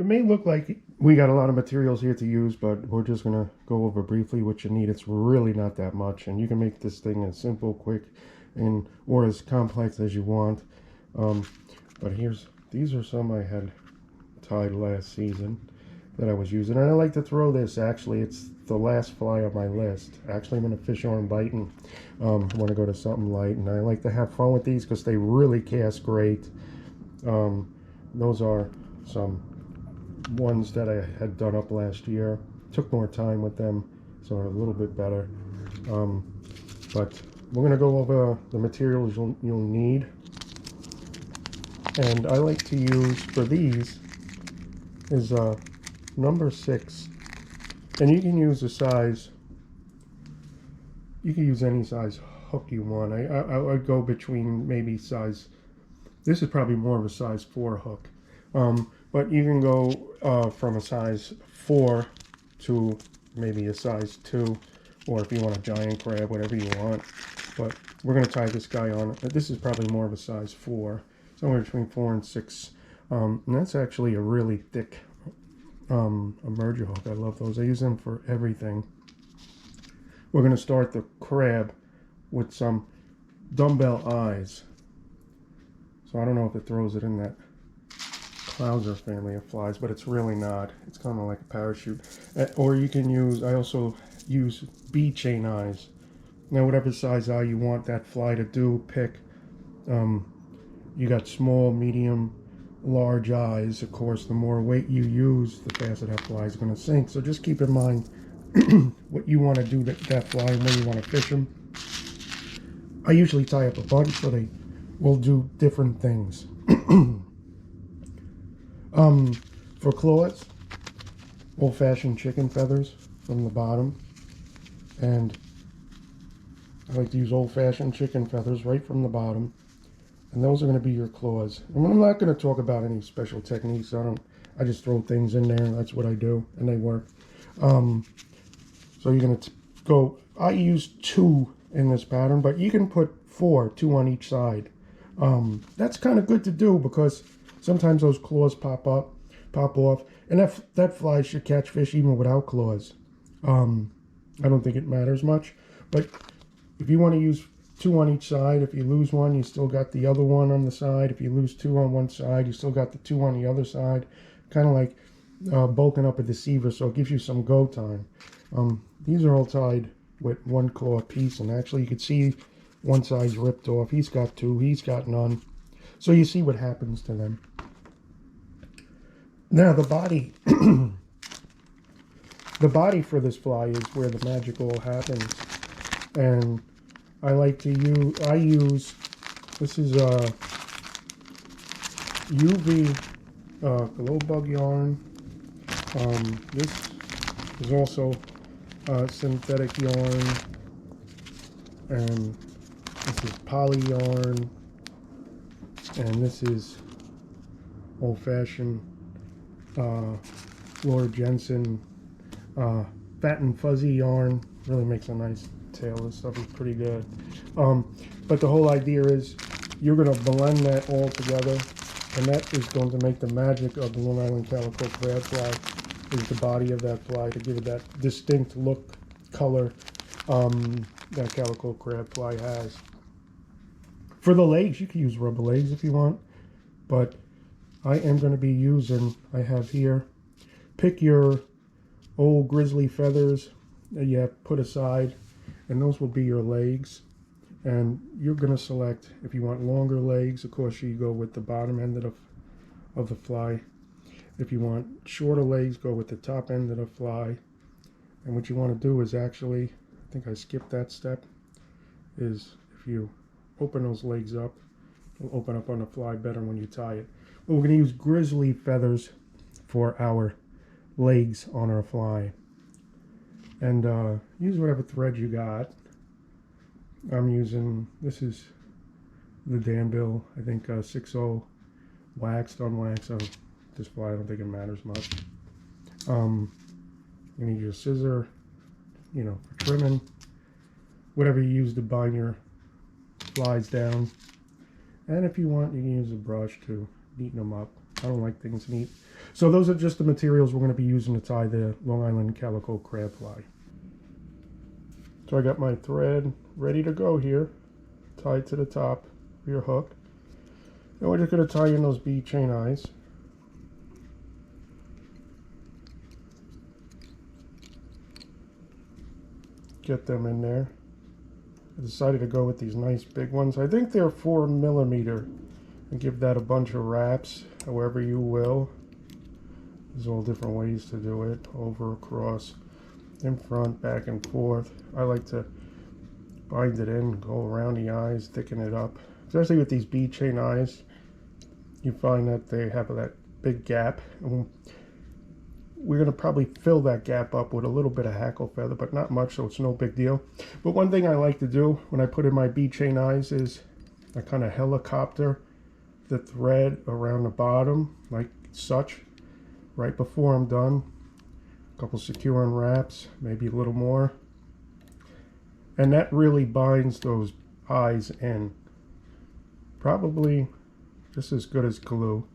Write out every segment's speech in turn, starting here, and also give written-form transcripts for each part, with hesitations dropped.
it may look like we got a lot of materials here to use, but we're just going to go over briefly what you need. It's really not that much, and you can make this thing as simple, quick, and or as complex as you want. But these are some I had tied last season that I was using, and I like to throw this. Actually, it's the last fly on my list. Actually, I'm going to fish on biting. I want to go to something light, and I like to have fun with these because they really cast great. Those are some ones that I had done up last year. Took more time with them, so they're a little bit better. But we're going to go over the materials you'll need. And I like to use for these is number 6. And you can use a size, you can use any size hook you want. I would go between maybe size, this is probably more of a size 4 hook. But you can go from a size 4 to maybe a size 2, or if you want a giant crab, whatever you want. But we're going to tie this guy on. This is probably more of a size 4, somewhere between 4 and 6. And that's actually a really thick emerger hook. I love those. I use them for everything. We're going to start the crab with some dumbbell eyes. So I don't know if it throws it in that Clouser family of flies, but it's really not. It's kind of like a parachute. Or you can use, I also use bee chain eyes. Now whatever size eye you want that fly to do, pick. You got small, medium, large eyes. Of course, the more weight you use, the faster that fly is going to sink. So just keep in mind what you want to do to that fly and where you want to fish them. I usually tie up a bunch so they will do different things. For claws, old-fashioned chicken feathers from the bottom, and I like to use old-fashioned chicken feathers right from the bottom, and those are going to be your claws. And I'm not going to talk about any special techniques. I just throw things in there. That's what I do, and they work. So you're going to go. I use 2 in this pattern, but you can put 4, 2 on each side. That's kind of good to do because sometimes those claws pop off, and that fly should catch fish even without claws. I don't think it matters much, but if you want to use 2 on each side, if you lose one, you still got the other one on the side. If you lose 2 on one side, you still got the 2 on the other side. Kind of like bulking up a deceiver, so it gives you some go time. These are all tied with 1 claw piece, and actually you can see one side's ripped off. He's got 2, he's got none. So you see what happens to them. Now the body, the body for this fly is where the magic all happens. And I like to use, this is UV glow bug yarn. This is also synthetic yarn, and this is poly yarn, and this is old-fashioned Flora Jensen fat and fuzzy yarn. Really makes a nice tail. This stuff is pretty good. But the whole idea is you're going to blend that all together, and that is going to make the magic of the Long Island Calico Crab fly, is the body of that fly, to give it that distinct look, color that Calico Crab fly has. For the legs, you can use rubber legs if you want, but I am going to be using, I have here, pick your old grizzly feathers that you have put aside, and those will be your legs. And you're going to select, if you want longer legs, of course you go with the bottom end of the fly. If you want shorter legs, go with the top end of the fly. And what you want to do is actually, I think I skipped that step, is if you open those legs up, it'll open up on the fly better when you tie it. But we're going to use grizzly feathers for our legs on our fly. And use whatever thread you got. I'm using, this is the dumbbell, I think 6.0 waxed, unwaxed. This fly, I don't think it matters much. You need your scissor, for trimming. Whatever you use to bind your flies down. And if you want, you can use a brush to neaten them up. I don't like things neat. So those are just the materials we're going to be using to tie the Long Island Calico Crab fly. So I got my thread ready to go here, tied to the top of your hook. And we're just going to tie in those bead chain eyes. Get them in there. I decided to go with these nice big ones. I think they're 4mm, and give that a bunch of wraps, however you will. There's all different ways to do it. Over, across, in front, back and forth. I like to bind it in, go around the eyes, thicken it up. Especially with these bead chain eyes, you find that they have that big gap. And we're going to probably fill that gap up with a little bit of hackle feather, but not much, so it's no big deal. But one thing I like to do when I put in my bead chain eyes is I kind of helicopter the thread around the bottom, like such, right before I'm done. A couple securing wraps, maybe a little more. And that really binds those eyes in. Probably just as good as glue.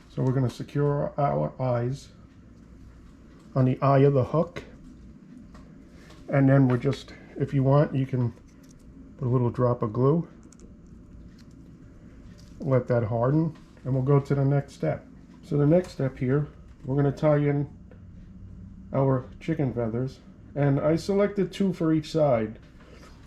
So we're going to secure our eyes on the eye of the hook. And then we're just, if you want, you can put a little drop of glue. Let that harden, and we'll go to the next step. So the next step here, we're going to tie in our chicken feathers. And I selected 2 for each side.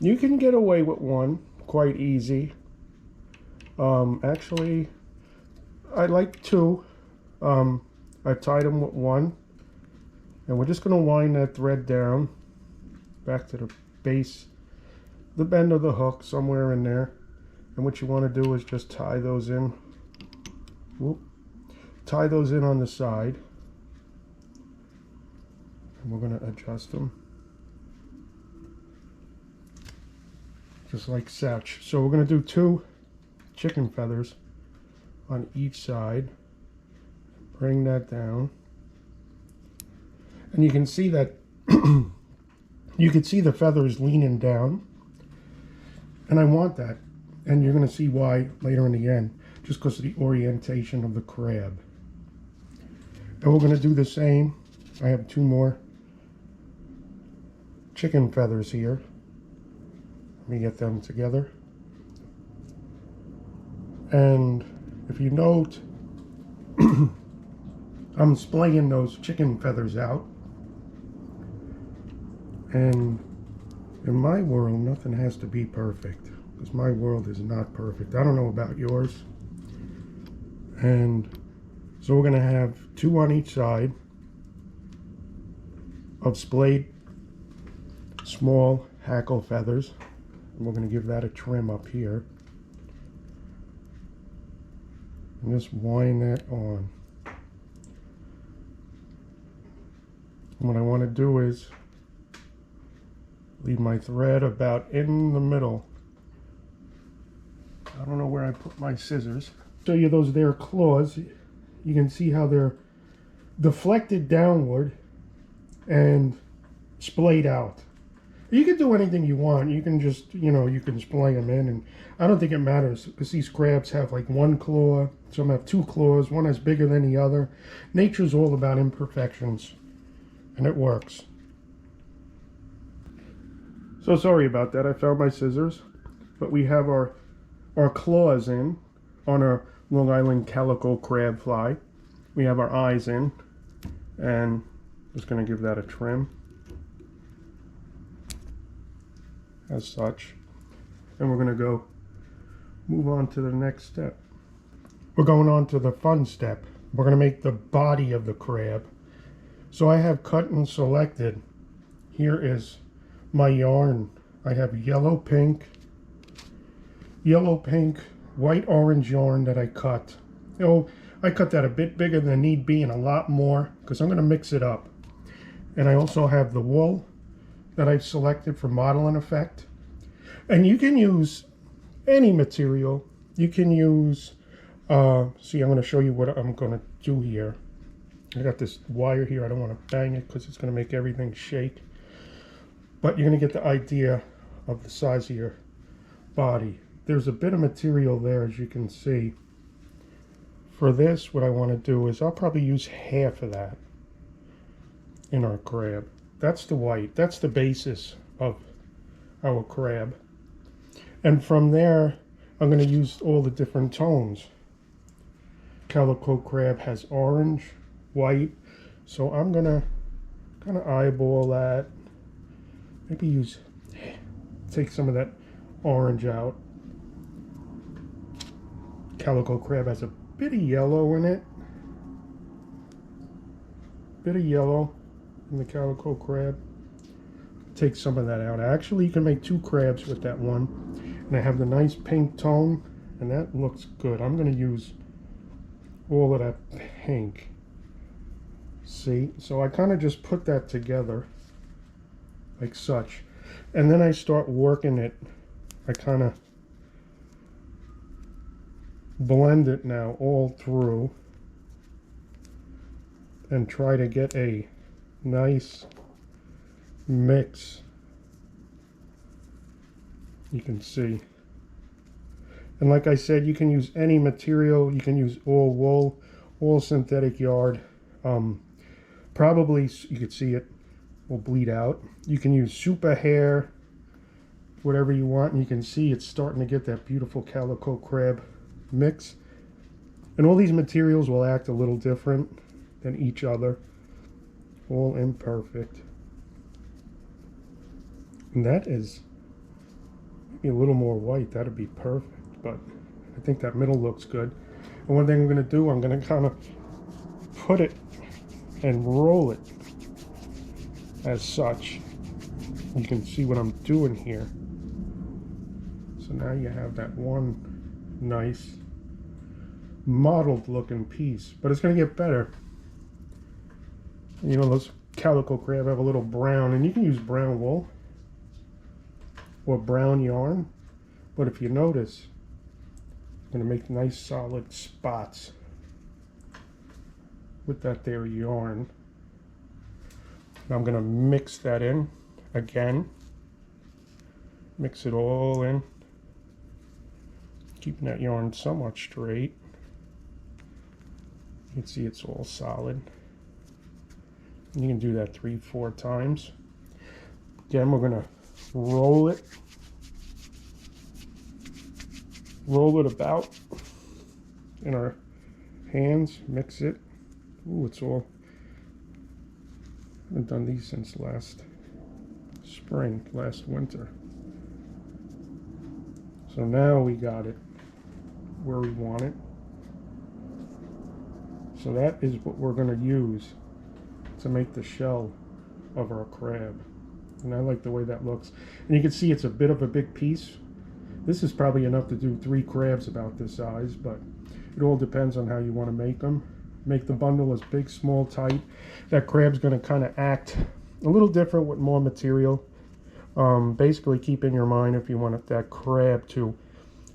You can get away with 1 quite easy. Actually, I like 2. I've tied them with 1, and we're just going to wind that thread down back to the base, the bend of the hook, somewhere in there. And what you want to do is just tie those in. Whoop. Tie those in on the side, and we're going to adjust them just like such. So we're going to do 2 chicken feathers on each side. Bring that down, and you can see that you can see the feathers leaning down, and I want that, and you're going to see why later in the end, just because of the orientation of the crab. And we're going to do the same. I have 2 more chicken feathers here. Let me get them together. And if you note, I'm splaying those chicken feathers out. And in my world, nothing has to be perfect, because my world is not perfect. I don't know about yours. And so we're going to have 2 on each side of splayed small hackle feathers. And we're going to give that a trim up here. And just wind that on. And what I want to do is leave my thread about in the middle. I don't know where I put my scissors. Show you those there claws. You can see how they're deflected downward and splayed out. You can do anything you want. You can just, you can splay them in, and I don't think it matters, because these crabs have like 1 claw, some have 2 claws, one is bigger than the other. Nature's all about imperfections, and it works. So sorry about that. I found my scissors, but we have our claws in on our Long Island Calico Crab fly. We have our eyes in, and just going to give that a trim as such. And we're going to go move on to the next step. We're going on to the fun step. We're going to make the body of the crab. So I have cut and selected. Here is my yarn. I have yellow pink, white orange yarn that I cut. I cut that a bit bigger than need be and a lot more, because I'm going to mix it up. And I also have the wool that I've selected for modeling effect. And you can use any material. You can use, see, I'm going to show you what I'm going to do here. I got this wire here. I don't want to bang it because it's going to make everything shake. But you're going to get the idea of the size of your body. There's a bit of material there, as you can see, For this, what I want to do is I'll probably use half of that in our crab. That's the white. That's the basis of our crab. And from there, I'm going to use all the different tones. Calico crab has orange, white, so I'm going to kind of eyeball that. Maybe take some of that orange out. Calico crab has a bit of yellow in it. Bit of yellow in the calico crab. Take some of that out. Actually, you can make 2 crabs with that one. And I have the nice pink tone, and that looks good. I'm going to use all of that pink. See? So I kind of just put that together like such. And then I start working it. I kind of blend it now all through and try to get a nice mix. You can see. And like I said, you can use any material. You can use all wool, all synthetic yard. Probably, you could see it will bleed out. You can use super hair, whatever you want, and you can see it's starting to get that beautiful calico crab mix. And all these materials will act a little different than each other. All imperfect. And that is maybe a little more white. That'd be perfect, but I think that middle looks good. And one thing I'm going to do, I'm going to kind of put it and roll it as such. You can see what I'm doing here. So now you have that one nice mottled looking piece, but it's going to get better. You know, those calico crab have a little brown, and you can use brown wool or brown yarn, but if you notice, I'm going to make nice solid spots with that there yarn. Now I'm going to mix that in again, mix it all in, keeping that yarn somewhat straight. You can see it's all solid. You can do that 3-4 times. Again, we're going to roll it about in our hands, mix it. Ooh, it's all, I haven't done these since last spring, last winter. So now we got it where we want it. So that is what we're going to use to make the shell of our crab. And I like the way that looks. And you can see it's a bit of a big piece. This is probably enough to do 3 crabs about this size, but it all depends on how you want to make them. Make the bundle as big, small, tight. That crab's going to kind of act a little different with more material. Basically keep in your mind if you want that crab to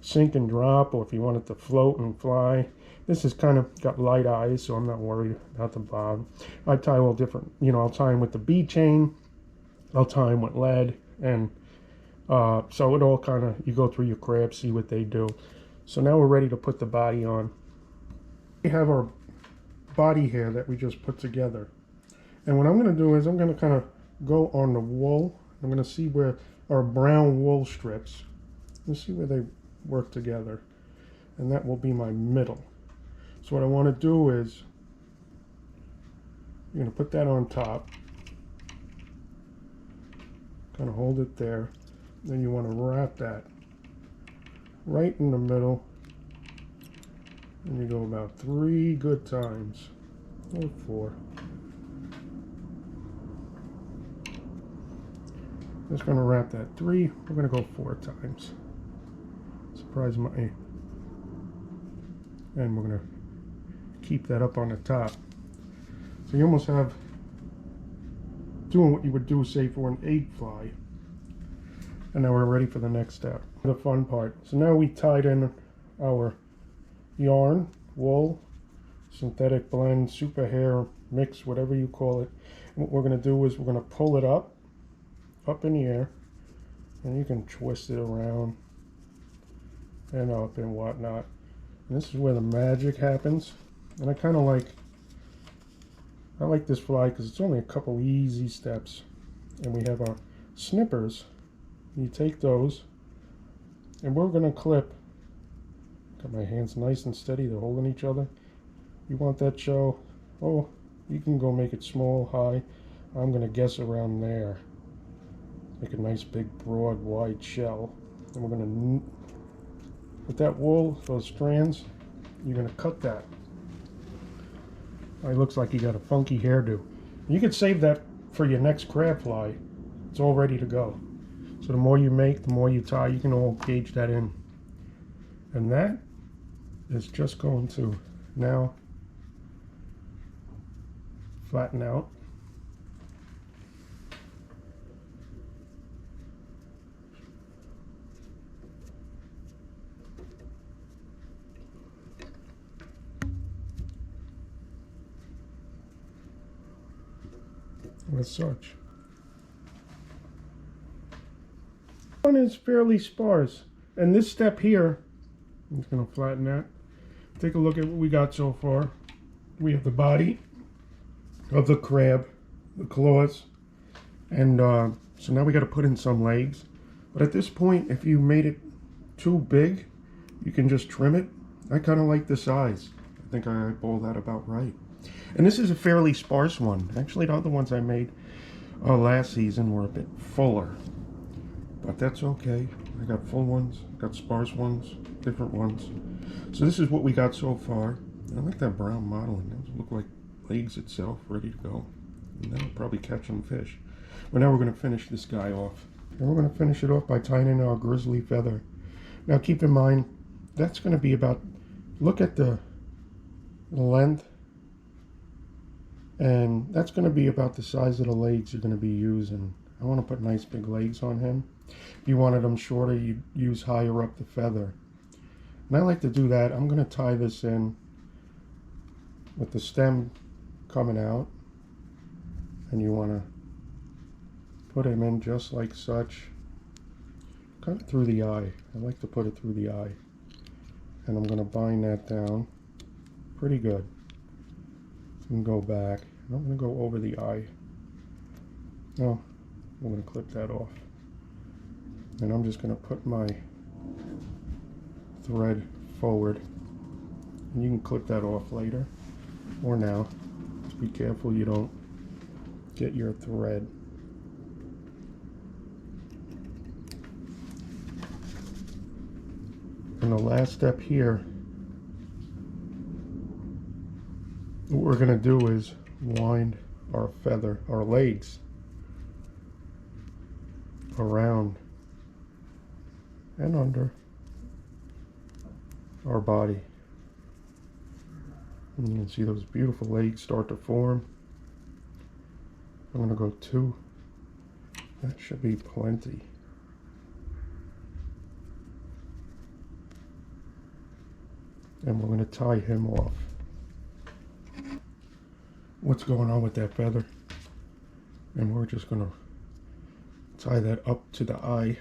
sink and drop, or if you want it to float and fly. This has kind of got light eyes, so I'm not worried about the bottom. I tie all different, you know, I'll tie them with the bead chain, I'll tie them with lead, and so it all kind of, you go through your crabs, see what they do. So now we're ready to put the body on. We have our body hair that we just put together. And what I'm going to do is I'm going to kind of go on the wool. I'm going to see where our brown wool strips, let's see where they work together. And that will be my middle. So what I want to do is, you're going to put that on top. Kind of hold it there. Then you want to wrap that right in the middle. And you go about 3 good times, or 4. Just going to wrap that 3. We're going to go 4 times. Surprise my, and we're going to keep that up on the top. So you almost have doing what you would do, say, for an egg fly. And now we're ready for the next step, the fun part. So now we tied in our yarn, wool, synthetic blend, super hair, mix, whatever you call it. And what we're going to do is we're going to pull it up in the air, and you can twist it around and up and whatnot. And this is where the magic happens. And I like this fly because it's only a couple easy steps. And we have our snippers. You take those, and we're going to clip. Got my hands nice and steady, they're holding each other. You want that shell, oh, you can go make it small, high. I'm going to guess around there. Make a nice big broad wide shell. And we're going to, with that wool, those strands, you're going to cut that. It looks like you got a funky hairdo. You could save that for your next crab fly. It's all ready to go. So the more you make, the more you tie, you can all gauge that in. And that is just going to now flatten out. As such. One is fairly sparse, and this step here, I'm just going to flatten that. Take a look at what we got so far. We have the body of the crab, the claws, and so now we got to put in some legs. But at this point, if you made it too big, you can just trim it. I kind of like the size. I think I eyeballed that about right. And this is a fairly sparse one. Actually, the other ones I made last season were a bit fuller. But that's okay. I got full ones, got sparse ones, different ones. So this is what we got so far. I like that brown modeling. Those look like legs itself, ready to go. And that'll probably catch some fish. But now we're going to finish this guy off. And we're going to finish it off by tying in our grizzly feather. Now keep in mind, that's going to be about, look at the length. And that's going to be about the size of the legs you're going to be using. I want to put nice big legs on him. If you wanted them shorter, you'd use higher up the feather. And I like to do that. I'm going to tie this in with the stem coming out. And you want to put him in just like such. Kind of through the eye. I like to put it through the eye. And I'm going to bind that down pretty good. And go back. And I'm going to go over the eye. No, I'm going to clip that off. And I'm just going to put my thread forward. And you can clip that off later or now. Just be careful you don't get your thread. And the last step here, what we're going to do is wind our feather, our legs, around and under our body. And you can see those beautiful legs start to form. I'm going to go 2. That should be plenty. And we're going to tie him off. What's going on with that feather? And we're just going to tie that up to the eye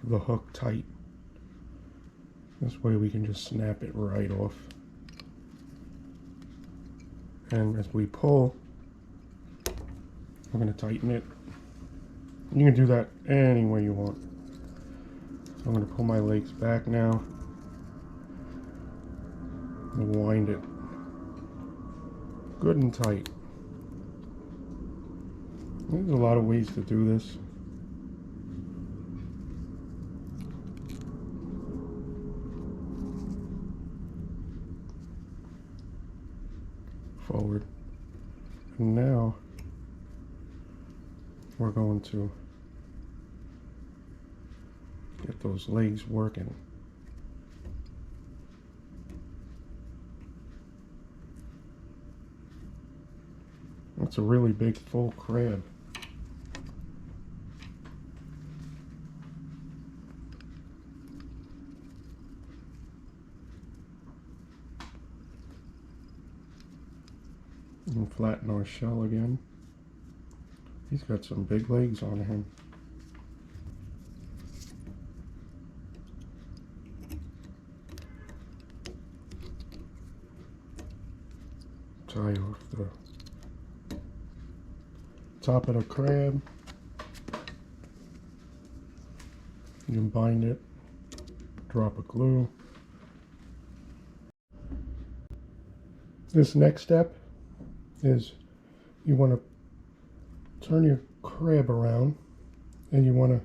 of the hook tight. This way we can just snap it right off. And as we pull, we're going to tighten it. You can do that any way you want. So I'm going to pull my legs back now and wind it good and tight. There's a lot of ways to do this. Forward. And now we're going to get those legs working. That's a really big full crab. And flatten our shell again. He's got some big legs on him. the top of the crab. You can bind it, drop a glue. This next step is you want to turn your crab around, and you're going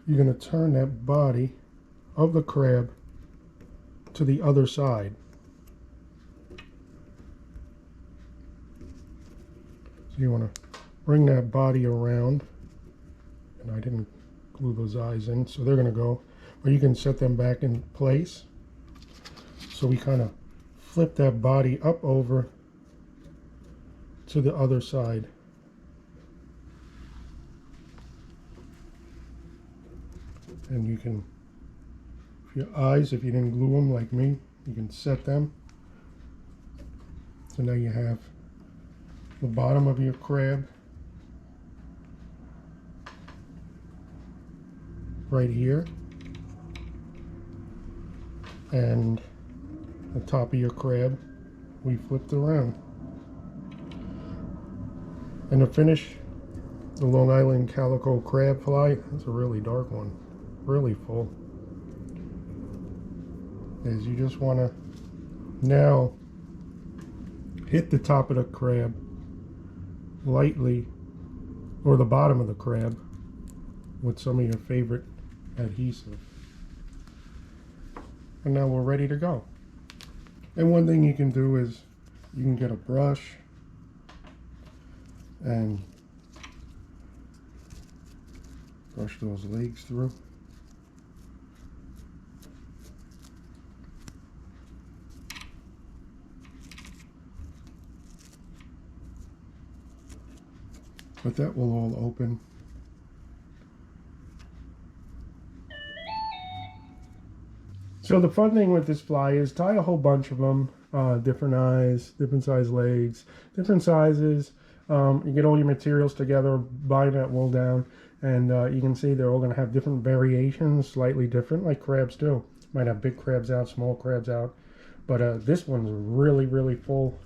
to turn that body of the crab to the other side. So you want to bring that body around, and I didn't glue those eyes in, so they're going to go, or you can set them back in place. So we kind of flip that body up over to the other side. And you can, your eyes, if you didn't glue them like me, you can set them. So now you have the bottom of your crab right here, and the top of your crab we flipped around. And to finish the Long Island Calico Crab fly, that's a really dark one, really full, is you just want to now hit the top of the crab lightly, or the bottom of the crab, with some of your favorite adhesive. And now we're ready to go. And one thing you can do is you can get a brush and brush those legs through. But that will all open. So the fun thing with this fly is tie a whole bunch of them, different eyes, different size legs, different sizes. You get all your materials together, bind that wool down, and you can see they're all going to have different variations, slightly different, like crabs do. Might have big crabs out, small crabs out, but this one's really, really full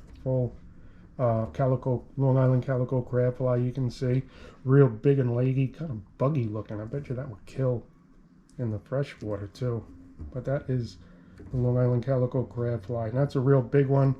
calico, Long Island Calico Crab fly. You can see real big and leggy, kind of buggy looking. I bet you that would kill in the fresh water too. But that is the Long Island Calico Crab fly, and that's a real big one.